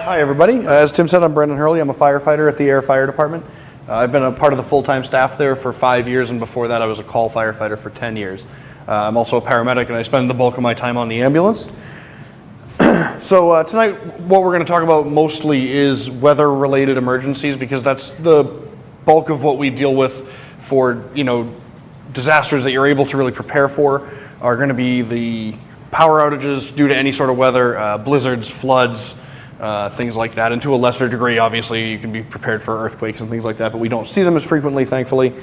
Hi, everybody. As Tim said, I'm Brendan Hurley. I'm a firefighter at the Ayer Fire Department. I've been a part of the full-time staff there for 5 years, and before that I was a call firefighter for 10 years. I'm also a paramedic, and I spend the bulk of my time on the ambulance. So tonight, what we're going to talk about mostly is weather-related emergencies, because that's the bulk of what we deal with for, disasters that you're able to really prepare for are going to be the power outages due to any sort of weather, blizzards, floods, things like that. And to a lesser degree, obviously, you can be prepared for earthquakes and things like that, but we don't see them as frequently, thankfully.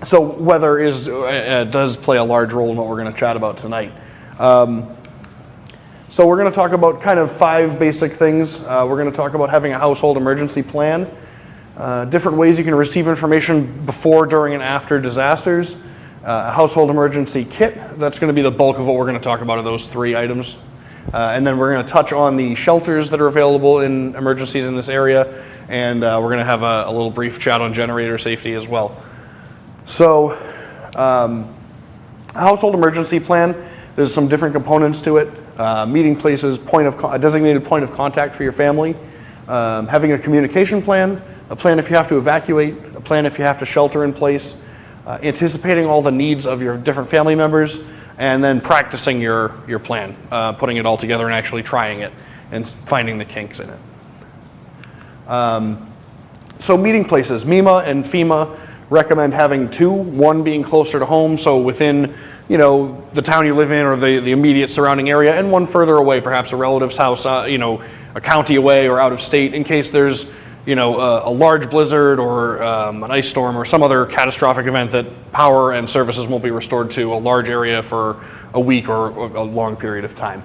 So weather does play a large role in what we're going to chat about tonight. So we're going to talk about kind of 5 basic things. We're going to talk about having a household emergency plan, different ways you can receive information before, during, and after disasters, a household emergency kit. That's going to be the bulk of what we're going to talk about, are those 3 items. And then we're going to touch on the shelters that are available in emergencies in this area, and we're going to have a little brief chat on generator safety as well. So, a household emergency plan, there's some different components to it. Meeting places, a designated point of contact for your family, having a communication plan, a plan if you have to evacuate, a plan if you have to shelter in place, anticipating all the needs of your different family members, and then practicing your plan, putting it all together and actually trying it and finding the kinks in it. So meeting places, MEMA and FEMA recommend having 2, one being closer to home, so within the town you live in or the immediate surrounding area, and one further away, perhaps a relative's house, a county away or out of state, in case there's a large blizzard or an ice storm or some other catastrophic event that power and services won't be restored to a large area for a week or a long period of time.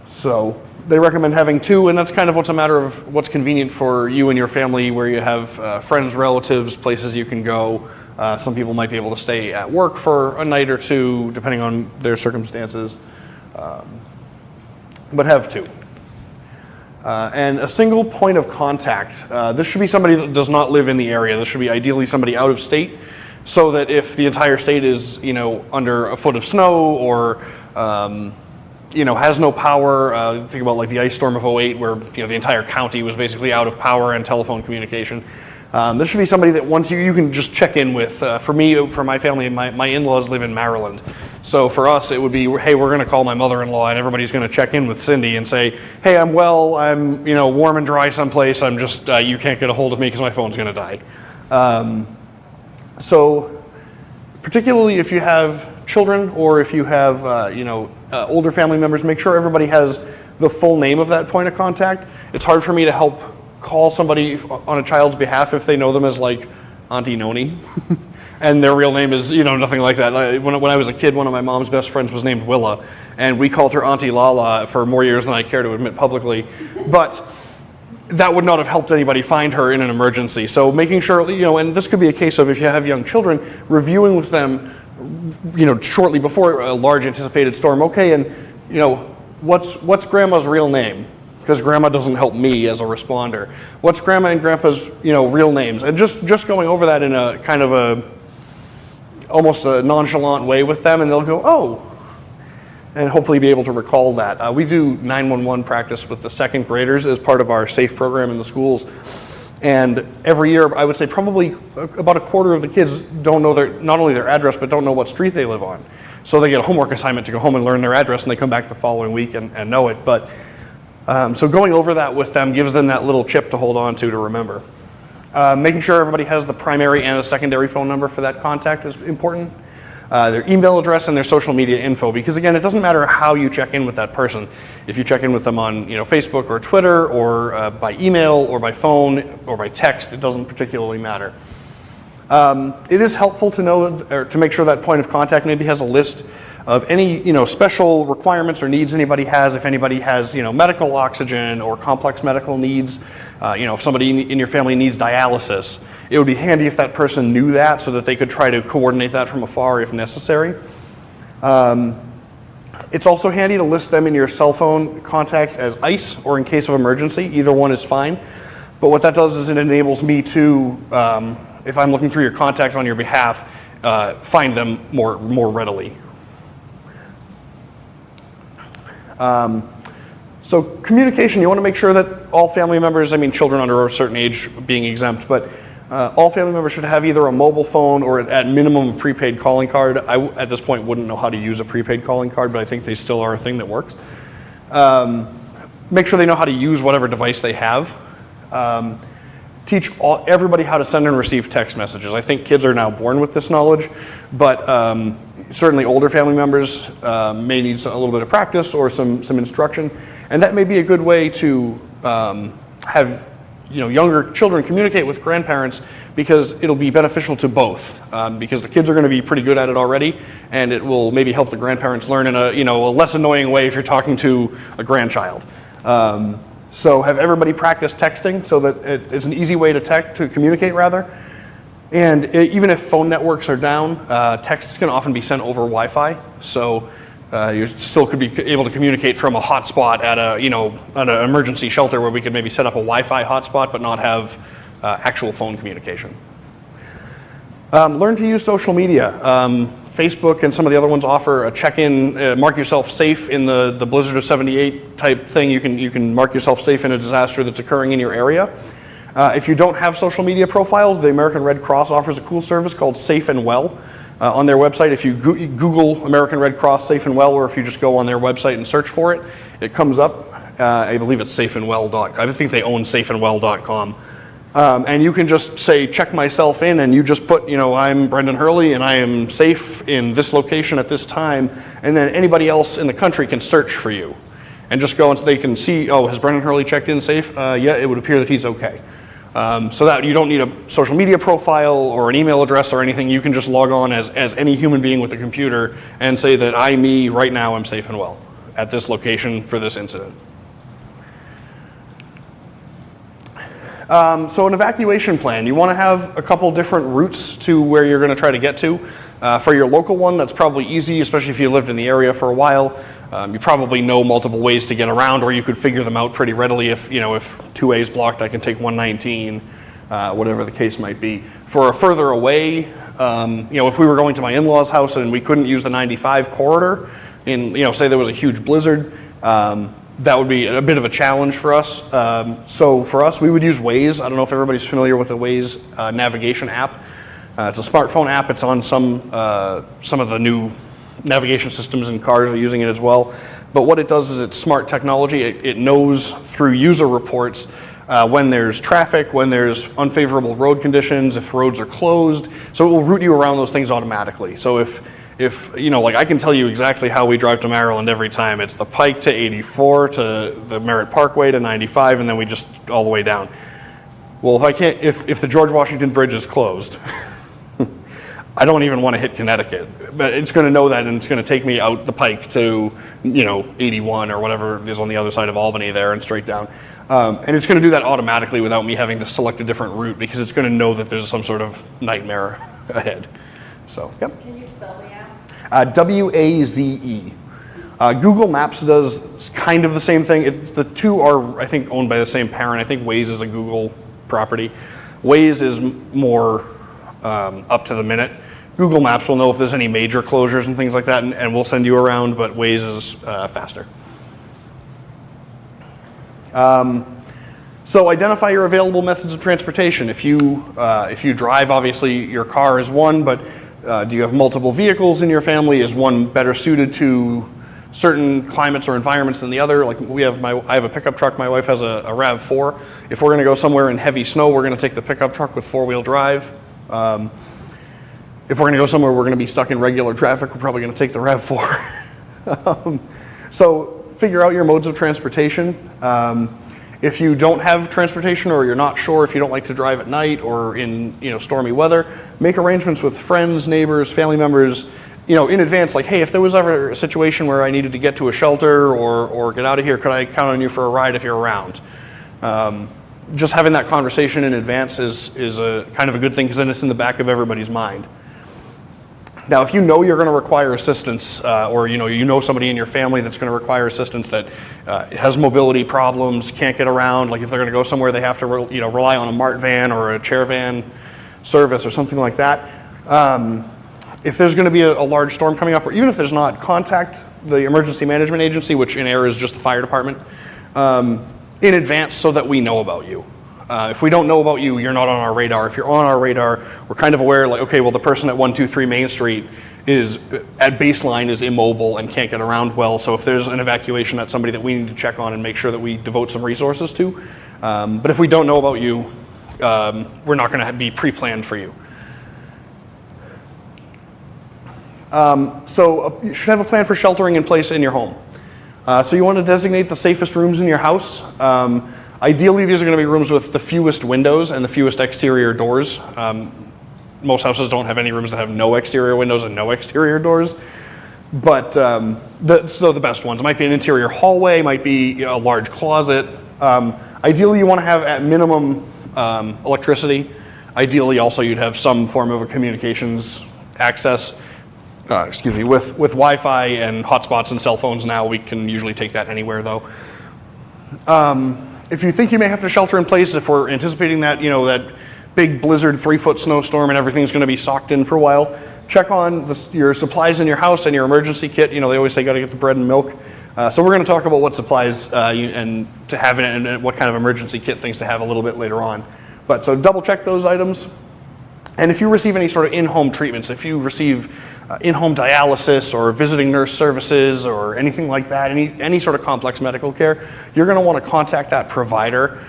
So they recommend having 2, and that's kind of what's a matter of what's convenient for you and your family, where you have friends, relatives, places you can go. Some people might be able to stay at work for a night or 2, depending on their circumstances, but have 2. And a single point of contact. This should be somebody that does not live in the area. This should be ideally somebody out of state, so that if the entire state is, under a foot of snow or, has no power, think about like the ice storm of '08, where, the entire county was basically out of power and telephone communication. This should be somebody that once you can just check in with. For me, for my family, my in-laws live in Maryland. So for us, it would be, hey, we're going to call my mother-in-law, and everybody's going to check in with Cindy and say, hey, I'm well, I'm warm and dry someplace, I'm just, you can't get a hold of me because my phone's going to die. So particularly if you have children or if you have older family members, make sure everybody has the full name of that point of contact. It's hard for me to help call somebody on a child's behalf if they know them as like Auntie Noni. And their real name is, nothing like that. When I was a kid, one of my mom's best friends was named Willa, and we called her Auntie Lala for more years than I care to admit publicly. But that would not have helped anybody find her in an emergency. So making sure, and this could be a case of, if you have young children, reviewing with them, shortly before a large anticipated storm, okay, and, what's Grandma's real name? Because Grandma doesn't help me as a responder. What's Grandma and Grandpa's, real names? And just going over that in a kind of almost a nonchalant way with them, and they'll go, oh, and hopefully be able to recall that. We do 911 practice with the 2nd graders as part of our SAFE program in the schools. And every year, I would say probably about a quarter of the kids don't know not only their address, but don't know what street they live on. So they get a homework assignment to go home and learn their address, and they come back the following week and know it. But so going over that with them gives them that little chip to hold on to remember. Making sure everybody has the primary and a secondary phone number for that contact is important. Their email address and their social media info, because again, it doesn't matter how you check in with that person. If you check in with them on Facebook or Twitter or by email or by phone or by text, it doesn't particularly matter. It is helpful to know, or to make sure that point of contact maybe has a list of any special requirements or needs anybody has. If anybody has medical oxygen or complex medical needs, if somebody in your family needs dialysis, it would be handy if that person knew that, so that they could try to coordinate that from afar if necessary. It's also handy to list them in your cell phone contacts as ICE or in case of emergency. Either one is fine. But what that does is it enables me to, if I'm looking through your contacts on your behalf, find them more readily. So communication, you want to make sure that all family members, I mean children under a certain age being exempt, but all family members should have either a mobile phone or at minimum a prepaid calling card. I, at this point, wouldn't know how to use a prepaid calling card, but I think they still are a thing that works. Make sure they know how to use whatever device they have. Teach everybody how to send and receive text messages. I think kids are now born with this knowledge, but certainly older family members may need a little bit of practice or some instruction, and that may be a good way to have younger children communicate with grandparents, because it'll be beneficial to both, because the kids are going to be pretty good at it already, and it will maybe help the grandparents learn in a less annoying way if you're talking to a grandchild. So have everybody practice texting so that it's an easy way to communicate rather. And even if phone networks are down, texts can often be sent over Wi-Fi. So you still could be able to communicate from a hotspot at an emergency shelter where we could maybe set up a Wi-Fi hotspot but not have actual phone communication. Learn to use social media. Facebook and some of the other ones offer a check-in, mark yourself safe in the blizzard of 78 type thing. You can mark yourself safe in a disaster that's occurring in your area. If you don't have social media profiles, the American Red Cross offers a cool service called Safe and Well. On their website, if you Google American Red Cross Safe and Well, or if you just go on their website and search for it, it comes up. I believe it's safeandwell.com. I think they own safeandwell.com. And you can just say, check myself in, and you just put, I'm Brendan Hurley and I am safe in this location at this time, and then anybody else in the country can search for you. And just go and so they can see, oh, has Brendan Hurley checked in safe? Yeah, it would appear that he's okay. So that you don't need a social media profile or an email address or anything. You can just log on as any human being with a computer and say that me, right now, am safe and well at this location for this incident. So an evacuation plan, you want to have a couple different routes to where you're going to try to get to. For your local one, that's probably easy, especially if you lived in the area for a while. You probably know multiple ways to get around, or you could figure them out pretty readily. If 2A is blocked, I can take 119, whatever the case might be. For a further away, if we were going to my in-laws' house and we couldn't use the 95 corridor, say there was a huge blizzard, that would be a bit of a challenge for us. So for us, we would use Waze. I don't know if everybody's familiar with the Waze navigation app. It's a smartphone app. It's on some of the new navigation systems and cars are using it as well. But what it does is it's smart technology. It knows through user reports when there's traffic, when there's unfavorable road conditions, if roads are closed. So it will route you around those things automatically. So if I can tell you exactly how we drive to Maryland every time. It's the Pike to 84 to the Merritt Parkway to 95, and then we just all the way down. Well, if the George Washington Bridge is closed, I don't even want to hit Connecticut, but it's going to know that, and it's going to take me out the Pike to 81 or whatever is on the other side of Albany there and straight down. And it's going to do that automatically without me having to select a different route, because it's going to know that there's some sort of nightmare ahead. So, yep. Can you spell the app? WAZE. Google Maps does kind of the same thing. The two are, I think, owned by the same parent. I think Waze is a Google property. Waze is more up to the minute. Google Maps will know if there's any major closures and things like that, and we'll send you around, but Waze is faster. So identify your available methods of transportation. If you drive, obviously your car is one, but do you have multiple vehicles in your family? Is one better suited to certain climates or environments than the other? Like I have a pickup truck, my wife has a RAV4. If we're gonna go somewhere in heavy snow, we're gonna take the pickup truck with four-wheel drive. If we're gonna go somewhere we're gonna be stuck in regular traffic, we're probably gonna take the RAV4. So figure out your modes of transportation. If you don't have transportation, or you're not sure if you don't like to drive at night or in stormy weather, make arrangements with friends, neighbors, family members, in advance. Like, hey, if there was ever a situation where I needed to get to a shelter or get out of here, could I count on you for a ride if you're around? Just having that conversation in advance is a kind of a good thing, because then it's in the back of everybody's mind. Now, if you know you're going to require assistance, or you know somebody in your family that's going to require assistance that has mobility problems, can't get around, like if they're going to go somewhere, they have to rely on a MART van or a chair van service or something like that. If there's going to be a large storm coming up, or even if there's not, contact the emergency management agency, which in Ayer is just the fire department. in advance so that we know about you. If we don't know about you, you're not on our radar. If you're on our radar, we're kind of aware, like, okay, well, the person at 123 Main Street is, at baseline, is immobile and can't get around well. So if there's an evacuation, that's somebody that we need to check on and make sure that we devote some resources to. But if we don't know about you, we're not going to be pre-planned for you. So you should have a plan for sheltering in place in your home. So you want to designate the safest rooms in your house. Ideally, these are going to be rooms with the fewest windows and the fewest exterior doors. Most houses don't have any rooms that have no exterior windows and no exterior doors. But so the best ones might be an interior hallway, might be a large closet. Ideally, you want to have at minimum electricity. Ideally, also you'd have some form of a communications access. With Wi-Fi and hotspots and cell phones now, we can usually take that anywhere though. If you think you may have to shelter in place, if we're anticipating that, that big blizzard 3-foot snowstorm and everything's going to be socked in for a while, check on your supplies in your house and your emergency kit. They always say got to get the bread and milk. So we're going to talk about what supplies and to have in it and what kind of emergency kit things to have a little bit later on. But so double check those items. And if you receive any sort of in-home treatments, if you receive in-home dialysis or visiting nurse services or anything like that, any sort of complex medical care, you're going to want to contact that provider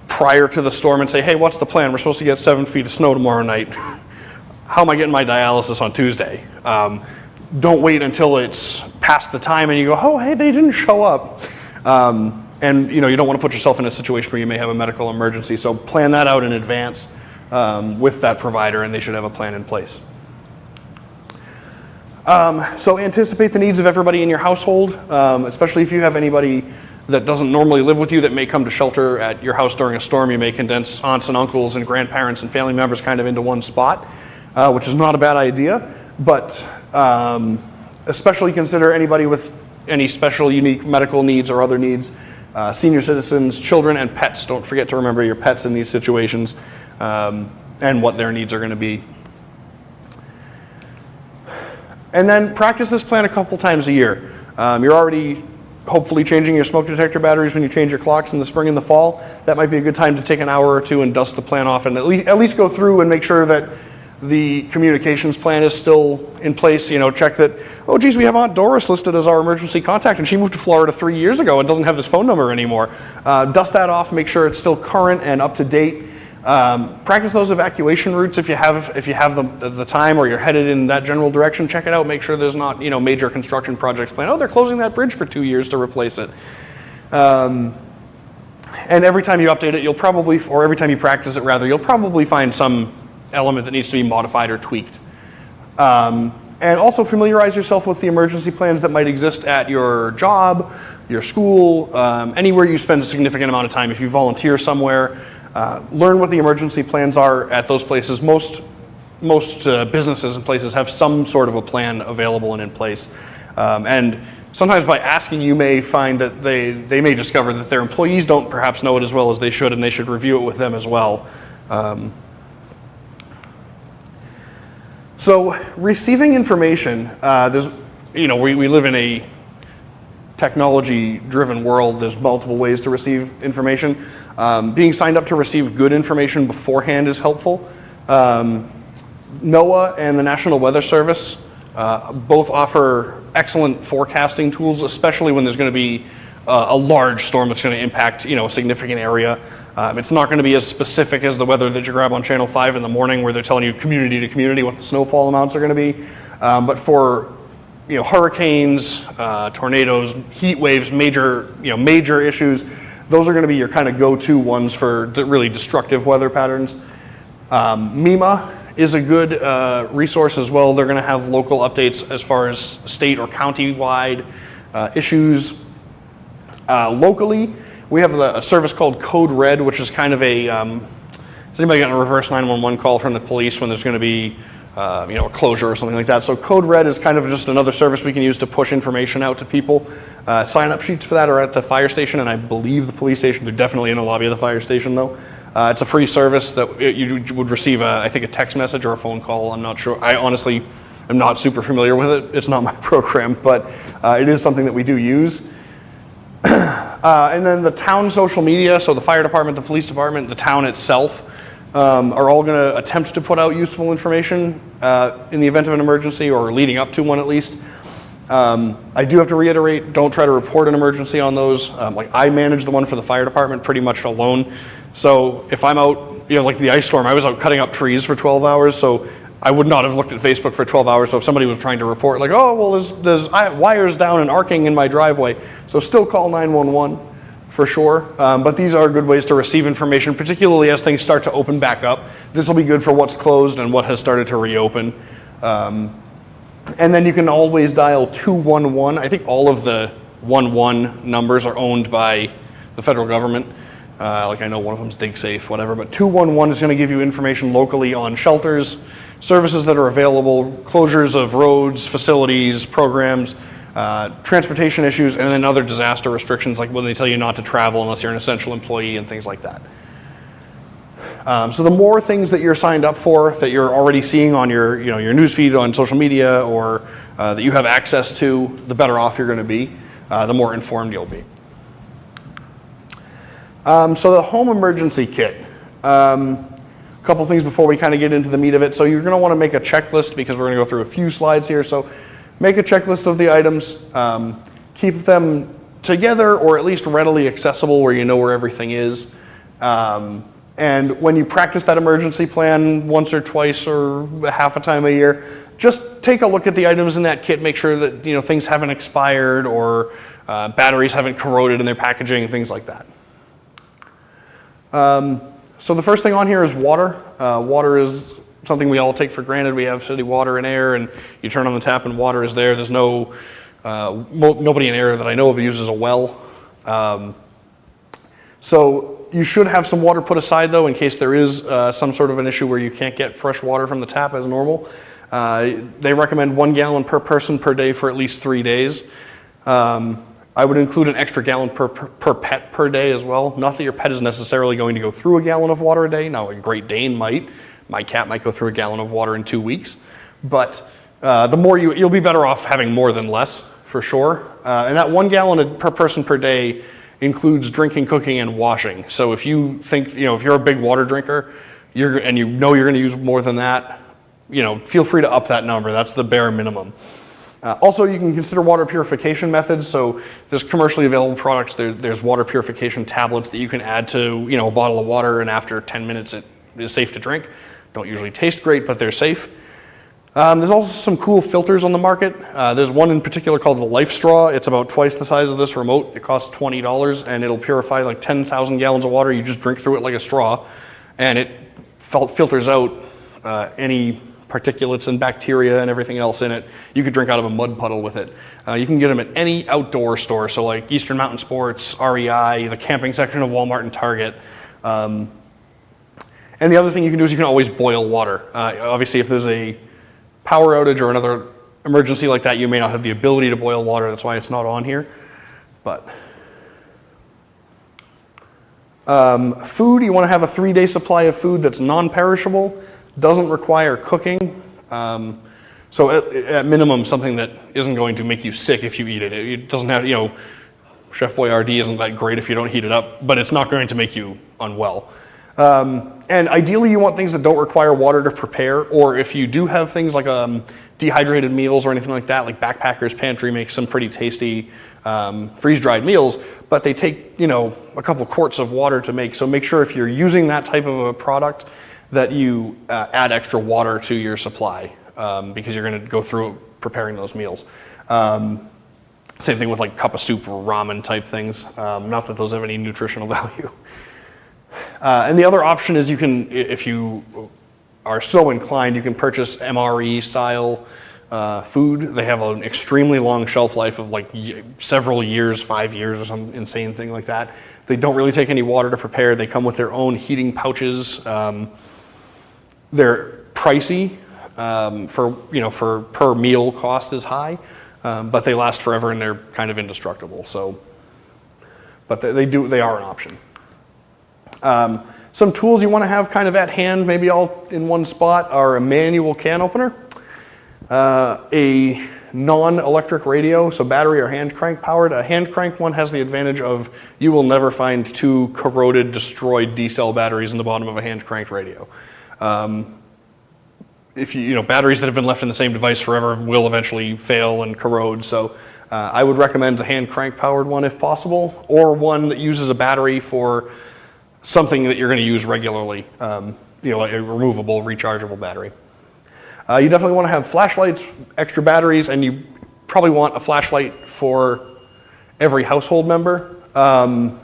prior to the storm and say, hey, what's the plan? We're supposed to get 7 feet of snow tomorrow night. How am I getting my dialysis on Tuesday? Don't wait until it's past the time and you go, oh, hey, they didn't show up. And you don't want to put yourself in a situation where you may have a medical emergency. So plan that out in advance with that provider, and they should have a plan in place. So anticipate the needs of everybody in your household, especially if you have anybody that doesn't normally live with you that may come to shelter at your house during a storm. You may condense aunts and uncles and grandparents and family members kind of into one spot, which is not a bad idea, but especially consider anybody with any special, unique medical needs or other needs, senior citizens, children, and pets. Don't forget to remember your pets in these situations and what their needs are going to be. And then practice this plan a couple times a year. You're already hopefully changing your smoke detector batteries when you change your clocks in the spring and the fall. That might be a good time to take an hour or two and dust the plan off and at least go through and make sure that the communications plan is still in place. Check that, oh geez, we have Aunt Doris listed as our emergency contact and she moved to Florida 3 years ago and doesn't have this phone number anymore. Dust that off, make sure it's still current and up to date. Practice those evacuation routes if you have the time or you're headed in that general direction. Check it out. Make sure there's not major construction projects planned. Oh, they're closing that bridge for 2 years to replace it. And every time you update it, or every time you practice it rather, you'll probably find some element that needs to be modified or tweaked. And also familiarize yourself with the emergency plans that might exist at your job, your school, anywhere you spend a significant amount of time. If you volunteer somewhere, learn what the emergency plans are at those places. Most businesses and places have some sort of a plan available and in place. And sometimes by asking, you may find that they may discover that their employees don't perhaps know it as well as they should, and they should review it with them as well. So receiving information, we live in a technology-driven world. There's multiple ways to receive information. Being signed up to receive good information beforehand is helpful. NOAA and the National Weather Service both offer excellent forecasting tools, especially when there's going to be a large storm that's going to impact a significant area. It's not going to be as specific as the weather that you grab on Channel 5 in the morning where they're telling you community to community what the snowfall amounts are going to be. But for hurricanes, tornadoes, heat waves, major issues, those are going to be your kind of go-to ones for really destructive weather patterns. MEMA is a good resource as well. They're going to have local updates as far as state or county-wide issues. Locally, we have a service called Code Red, which is kind of has anybody gotten a reverse 911 call from the police when there's going to be a closure or something like that? So Code Red is kind of just another service we can use to push information out to people. Sign-up sheets for that are at the fire station, and I believe the police station. They're definitely in the lobby of the fire station, though. It's a free service that you would receive, I think, a text message or a phone call. I'm not sure. I honestly am not super familiar with it. It's not my program, but it is something that we do use. And then the town social media, so the fire department, the police department, the town itself, are all going to attempt to put out useful information in the event of an emergency or leading up to one at least. I do have to reiterate, don't try to report an emergency on those. Like I manage the one for the fire department pretty much alone. So if I'm out, like the ice storm, I was out cutting up trees for 12 hours, so I would not have looked at Facebook for 12 hours. So if somebody was trying to report like, oh, well, there's wires down and arcing in my driveway, so still call 911 for sure. But these are good ways to receive information, particularly as things start to open back up. This will be good for what's closed and what has started to reopen. And then you can always dial 211. I think all of the 11 numbers are owned by the federal government. Like I know one of them's DigSafe, whatever, but 211 is going to give you information locally on shelters, services that are available, closures of roads, facilities, programs, transportation issues, and then other disaster restrictions, like when they tell you not to travel unless you're an essential employee and things like that. So the more things that you're signed up for, that you're already seeing on your newsfeed on social media, or that you have access to, the better off you're going to be, the more informed you'll be. So the home emergency kit. A couple things before we kind of get into the meat of it. So you're going to want to make a checklist because we're going to go through a few slides here. So make a checklist of the items. Keep them together or at least readily accessible where you know where everything is. And when you practice that emergency plan once or twice or half a time a year, just take a look at the items in that kit, make sure that things haven't expired or batteries haven't corroded in their packaging, things like that. So the first thing on here is water. Water is something we all take for granted. We have city water and Ayer, and you turn on the tap and water is there. There's nobody in Ayer that I know of uses a well. So you should have some water put aside though in case there is some sort of an issue where you can't get fresh water from the tap as normal. They recommend 1 gallon per person per day for at least 3 days. I would include an extra gallon per pet per day as well. Not that your pet is necessarily going to go through a gallon of water a day. Now a Great Dane might. My cat might go through a gallon of water in 2 weeks. But the more you'll be better off having more than less for sure. And that 1 gallon per person per day includes drinking, cooking, and washing. So if you think, if you're a big water drinker, and you're going to use more than that, feel free to up that number. That's the bare minimum. Also, you can consider water purification methods. So there's commercially available products. There's water purification tablets that you can add to, a bottle of water, and after 10 minutes it is safe to drink. Don't usually taste great, but they're safe. There's also some cool filters on the market. There's one in particular called the Life Straw. It's about twice the size of this remote. It costs $20, and it'll purify like 10,000 gallons of water. You just drink through it like a straw, and it filters out any particulates and bacteria and everything else in it. You could drink out of a mud puddle with it. You can get them at any outdoor store, so like Eastern Mountain Sports, REI, the camping section of Walmart and Target. And the other thing you can do is you can always boil water. Obviously, if there's a power outage or another emergency like that, you may not have the ability to boil water. That's why it's not on here. But food, you want to have a 3-day supply of food that's non-perishable, doesn't require cooking. So at minimum, something that isn't going to make you sick if you eat it. It doesn't have, Chef Boyardee isn't that great if you don't heat it up, but it's not going to make you unwell. And ideally you want things that don't require water to prepare, or if you do have things like dehydrated meals or anything like that, like Backpacker's Pantry makes some pretty tasty freeze-dried meals, but they take, a couple quarts of water to make. So make sure if you're using that type of a product that you add extra water to your supply because you're going to go through preparing those meals. Same thing with like cup of soup or ramen type things. Not that those have any nutritional value. And the other option is you can, if you are so inclined, you can purchase MRE style food. They have an extremely long shelf life of like several years, 5 years or some insane thing like that. They don't really take any water to prepare. They come with their own heating pouches. They're pricey for per meal cost is high, but they last forever and they're kind of indestructible. So, but they are an option. Some tools you want to have kind of at hand, maybe all in one spot, are a manual can opener, a non-electric radio, so battery or hand crank powered. A hand crank one has the advantage of you will never find two corroded, destroyed D-cell batteries in the bottom of a hand cranked radio. If batteries that have been left in the same device forever will eventually fail and corrode. So I would recommend the hand crank powered one if possible, or one that uses a battery for something that you're going to use regularly, like a removable, rechargeable battery. You definitely want to have flashlights, extra batteries, and you probably want a flashlight for every household member, and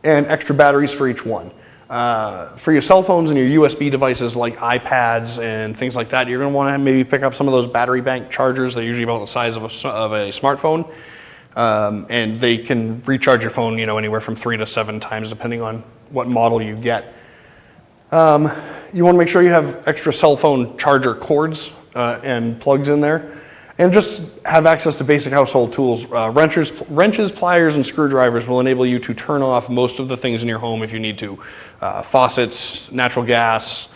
extra batteries for each one. For your cell phones and your USB devices like iPads and things like that, you're going to want to maybe pick up some of those battery bank chargers. They're usually about the size of a smartphone, and they can recharge your phone, anywhere from 3 to 7 times depending on what model you get. You want to make sure you have extra cell phone charger cords and plugs in there, and just have access to basic household tools. Wrenches, pliers, and screwdrivers will enable you to turn off most of the things in your home if you need to. Faucets, natural gas,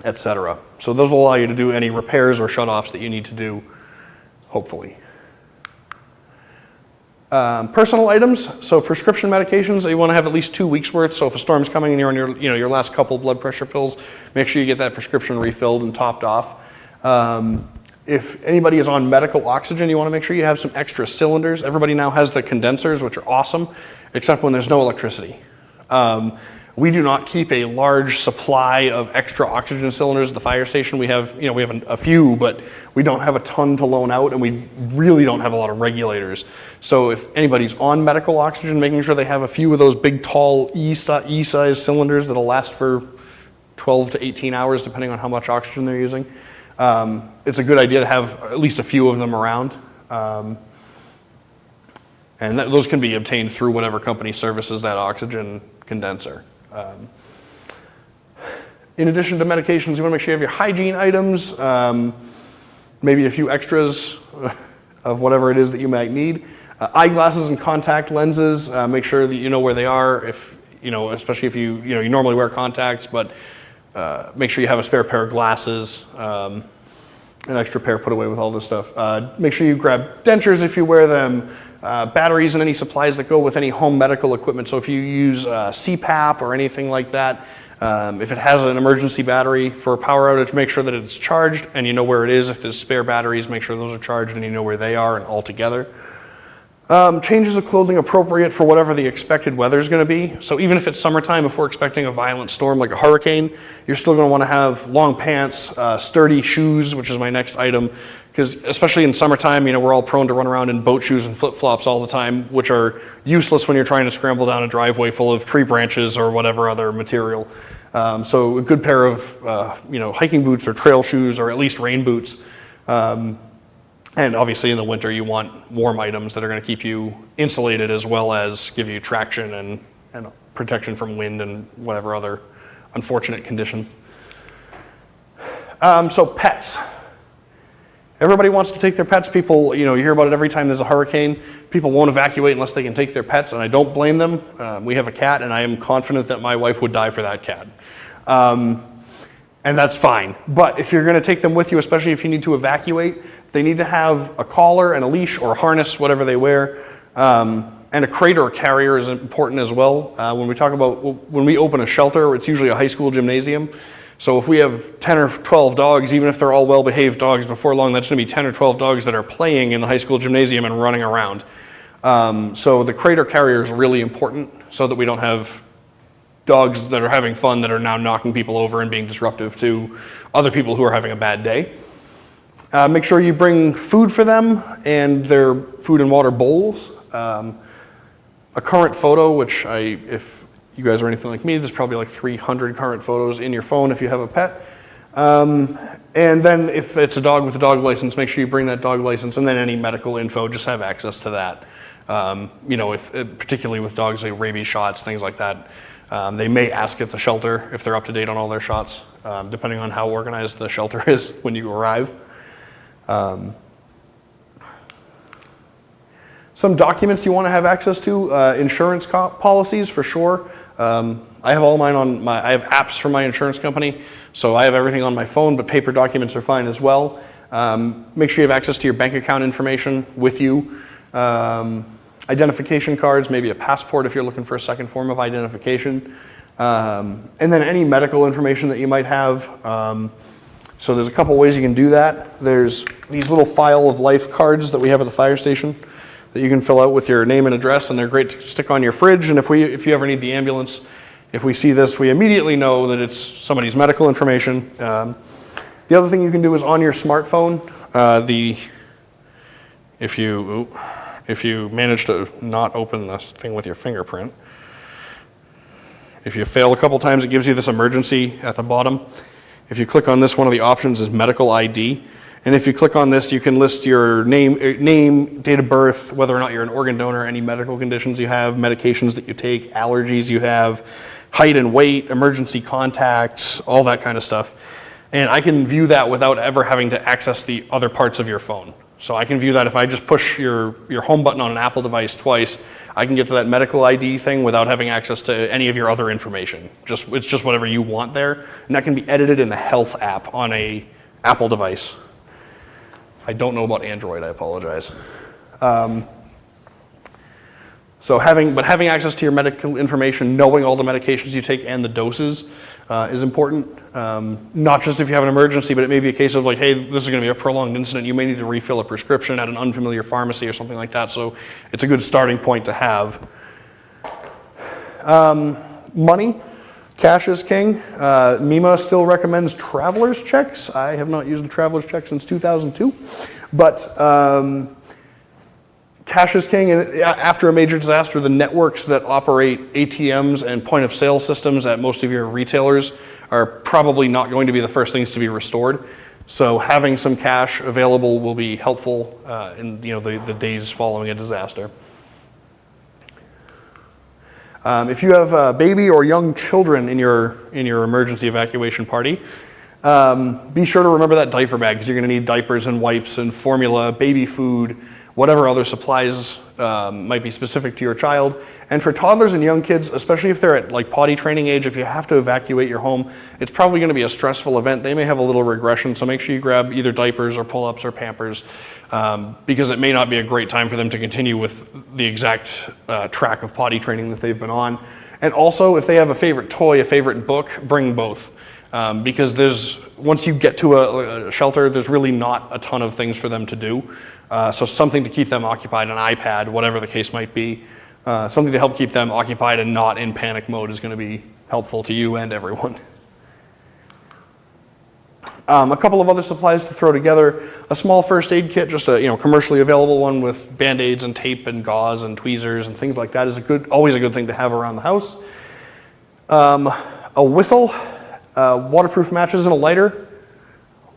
etc. So those will allow you to do any repairs or shutoffs that you need to do, hopefully. Personal items, so prescription medications, you want to have at least 2 weeks worth. So if a storm's coming and you're on your last couple blood pressure pills, make sure you get that prescription refilled and topped off. If anybody is on medical oxygen, you want to make sure you have some extra cylinders. Everybody now has the condensers, which are awesome, except when there's no electricity. We do not keep a large supply of extra oxygen cylinders at the fire station. We have a few, but we don't have a ton to loan out, and we really don't have a lot of regulators. So if anybody's on medical oxygen, making sure they have a few of those big, tall E-size cylinders that'll last for 12 to 18 hours, depending on how much oxygen they're using. It's a good idea to have at least a few of them around. And those can be obtained through whatever company services that oxygen condenser. In addition to medications, you want to make sure you have your hygiene items, maybe a few extras of whatever it is that you might need. Eyeglasses and contact lenses, make sure that you know where they are, especially if you normally wear contacts, but make sure you have a spare pair of glasses, an extra pair put away with all this stuff. Make sure you grab dentures if you wear them, batteries and any supplies that go with any home medical equipment. So if you use CPAP or anything like that, if it has an emergency battery for a power outage, make sure that it's charged and you know where it is. If there's spare batteries, make sure those are charged and you know where they are and all together. Changes of clothing appropriate for whatever the expected weather is going to be. So even if it's summertime, if we're expecting a violent storm like a hurricane, you're still going to want to have long pants, sturdy shoes, which is my next item, because especially in summertime, we're all prone to run around in boat shoes and flip-flops all the time, which are useless when you're trying to scramble down a driveway full of tree branches or whatever other material. So a good pair of hiking boots or trail shoes, or at least rain boots. And obviously in the winter you want warm items that are going to keep you insulated as well as give you traction and protection from wind and whatever other unfortunate conditions. So pets. Everybody wants to take their pets. People, you hear about it every time there's a hurricane. People won't evacuate unless they can take their pets, and I don't blame them. We have a cat, and I am confident that my wife would die for that cat. And that's fine. But if you're going to take them with you, especially if you need to evacuate, they need to have a collar and a leash or a harness, whatever they wear. And a crate or a carrier is important as well. When we open a shelter, it's usually a high school gymnasium. So if we have 10 or 12 dogs, even if they're all well-behaved dogs, before long that's going to be 10 or 12 dogs that are playing in the high school gymnasium and running around. So the crate or carrier is really important so that we don't have dogs that are having fun that are now knocking people over and being disruptive to other people who are having a bad day. Make sure you bring food for them and their food and water bowls. A current photo, which if you guys are anything like me, there's probably like 300 current photos in your phone if you have a pet. And then if it's a dog with a dog license, make sure you bring that dog license, and then any medical info, just have access to that. Particularly with dogs, like rabies shots, things like that. They may ask at the shelter if they're up to date on all their shots, depending on how organized the shelter is when you arrive. Some documents you want to have access to, insurance policies for sure. I have all mine I have apps from my insurance company, so I have everything on my phone, but paper documents are fine as well. Make sure you have access to your bank account information with you. Identification cards, maybe a passport if you're looking for a second form of identification. And then any medical information that you might have. So there's a couple ways you can do that. There's these little file of life cards that we have at the fire station that you can fill out with your name and address, and they're great to stick on your fridge. And if you ever need the ambulance, if we see this, we immediately know that it's somebody's medical information. The other thing you can do is on your smartphone, if you manage to not open this thing with your fingerprint, if you fail a couple times, it gives you this emergency at the bottom. If you click on this, one of the options is medical ID. And if you click on this, you can list your name, date of birth, whether or not you're an organ donor, any medical conditions you have, medications that you take, allergies you have, height and weight, emergency contacts, all that kind of stuff. And I can view that without ever having to access the other parts of your phone. So I can view that if I just push your home button on an Apple device twice, I can get to that medical ID thing without having access to any of your other information. It's just whatever you want there. And that can be edited in the Health app on a Apple device. I don't know about Android, I apologize. Having access to your medical information, knowing all the medications you take and the doses is important. Not just if you have an emergency, but it may be a case of like, hey, this is going to be a prolonged incident. You may need to refill a prescription at an unfamiliar pharmacy or something like that. So it's a good starting point to have. Money, cash is king. MEMA still recommends traveler's checks. I have not used a traveler's check since 2002, but cash is king, and after a major disaster, the networks that operate ATMs and point of sale systems at most of your retailers are probably not going to be the first things to be restored. So having some cash available will be helpful in the days following a disaster. If you have a baby or young children in your emergency evacuation party, be sure to remember that diaper bag, because you're going to need diapers and wipes and formula, baby food, whatever other supplies might be specific to your child. And for toddlers and young kids, especially if they're at like potty training age, if you have to evacuate your home, it's probably going to be a stressful event. They may have a little regression, so make sure you grab either diapers or pull-ups or Pampers, because it may not be a great time for them to continue with the exact track of potty training that they've been on. And also, if they have a favorite toy, a favorite book, bring both. Because once you get to a shelter, there's really not a ton of things for them to do. So something to keep them occupied, an iPad, whatever the case might be, something to help keep them occupied and not in panic mode is going to be helpful to you and everyone. A couple of other supplies to throw together: a small first aid kit, just a commercially available one with Band-Aids and tape and gauze and tweezers and things like that is always a good thing to have around the house. A whistle, waterproof matches and a lighter,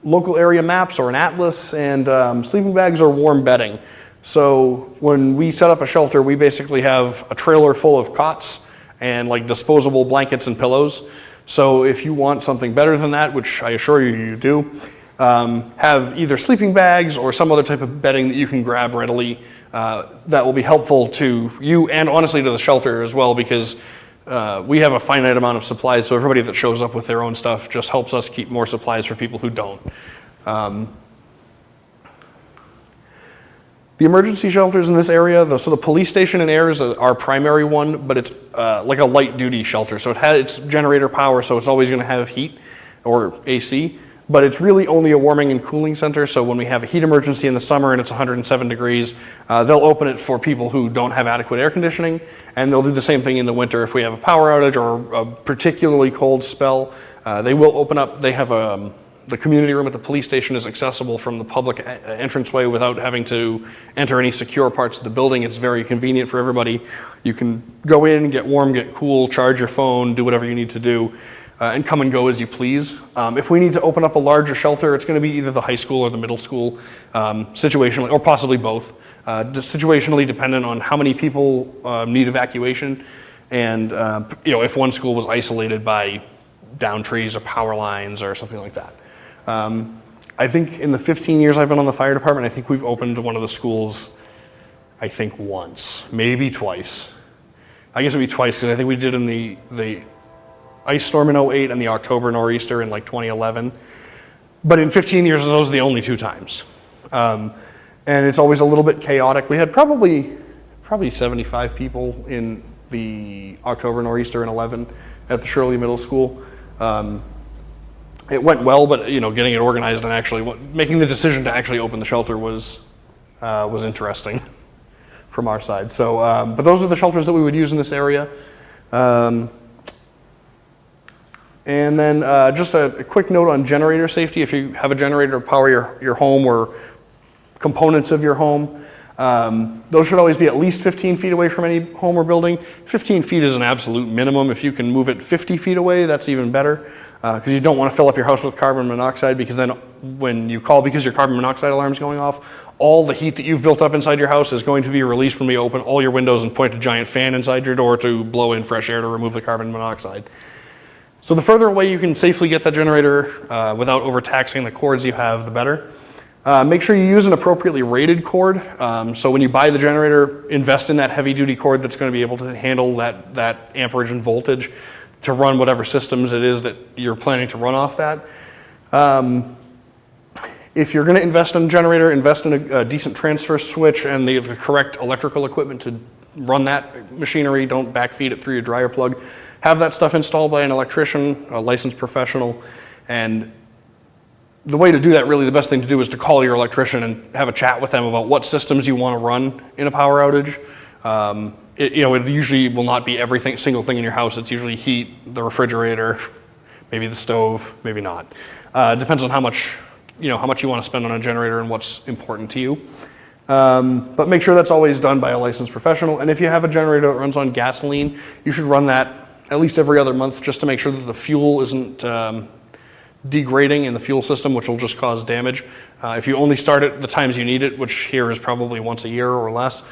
local area maps or an atlas, and sleeping bags or warm bedding. So when we set up a shelter, we basically have a trailer full of cots and like disposable blankets and pillows. So if you want something better than that, which I assure you do, have either sleeping bags or some other type of bedding that you can grab readily. That will be helpful to you and honestly to the shelter as well, because we have a finite amount of supplies, so everybody that shows up with their own stuff just helps us keep more supplies for people who don't. The emergency shelters in this area, so the police station in Ayer is our primary one, but it's like a light duty shelter. So it's generator power, so it's always gonna have heat or AC, but it's really only a warming and cooling center. So when we have a heat emergency in the summer and it's 107 degrees, they'll open it for people who don't have adequate air conditioning, and they'll do the same thing in the winter if we have a power outage or a particularly cold spell. They will open up. They have the community room at the police station is accessible from the public entranceway without having to enter any secure parts of the building. It's very convenient for everybody. You can go in, get warm, get cool, charge your phone, do whatever you need to do, and come and go as you please. If we need to open up a larger shelter, it's going to be either the high school or the middle school, situationally, or possibly both. Situationally dependent on how many people need evacuation, and if one school was isolated by down trees or power lines or something like that. I think in the 15 years I've been on the fire department, I think we've opened one of the schools, I think once, maybe twice. I guess it'd be twice, because I think we did in the ice storm in 2008 and the October nor'easter in like 2011. But in 15 years, those are the only 2 times. And it's always a little bit chaotic. We had probably 75 people in the October Nor'easter in 11 at the Shirley Middle School. It went well, but getting it organized and actually making the decision to actually open the shelter was interesting from our side. So, but those are the shelters that we would use in this area. And then just a quick note on generator safety. If you have a generator to power your home or components of your home, those should always be at least 15 feet away from any home or building. 15 feet is an absolute minimum. If you can move it 50 feet away, that's even better, because you don't want to fill up your house with carbon monoxide, because then when you call because your carbon monoxide alarm is going off, all the heat that you've built up inside your house is going to be released when we open all your windows and point a giant fan inside your door to blow in fresh air to remove the carbon monoxide. So the further away you can safely get that generator without overtaxing the cords you have, the better. Make sure you use an appropriately rated cord. So when you buy the generator, invest in that heavy duty cord that's going to be able to handle that amperage and voltage to run whatever systems it is that you're planning to run off that. If you're going to invest in a generator, invest in a decent transfer switch and the correct electrical equipment to run that machinery. Don't backfeed it through your dryer plug. Have that stuff installed by an electrician, a licensed professional, and the way to do that, really the best thing to do is to call your electrician and have a chat with them about what systems you want to run in a power outage. It usually will not be every single thing in your house. It's usually heat, the refrigerator, maybe the stove, maybe not. Depends on how much you want to spend on a generator and what's important to you. But make sure that's always done by a licensed professional. And if you have a generator that runs on gasoline, you should run that at least every other month just to make sure that the fuel isn't degrading in the fuel system, which will just cause damage. If you only start it the times you need it, which here is probably once a year or less,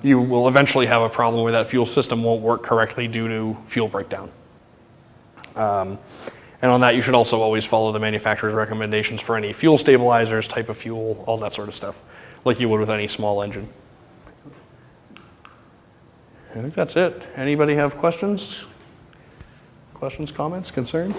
you will eventually have a problem where that fuel system won't work correctly due to fuel breakdown. And on that, you should also always follow the manufacturer's recommendations for any fuel stabilizers, type of fuel, all that sort of stuff, like you would with any small engine. I think that's it. Anybody have questions? Questions, comments, concerns?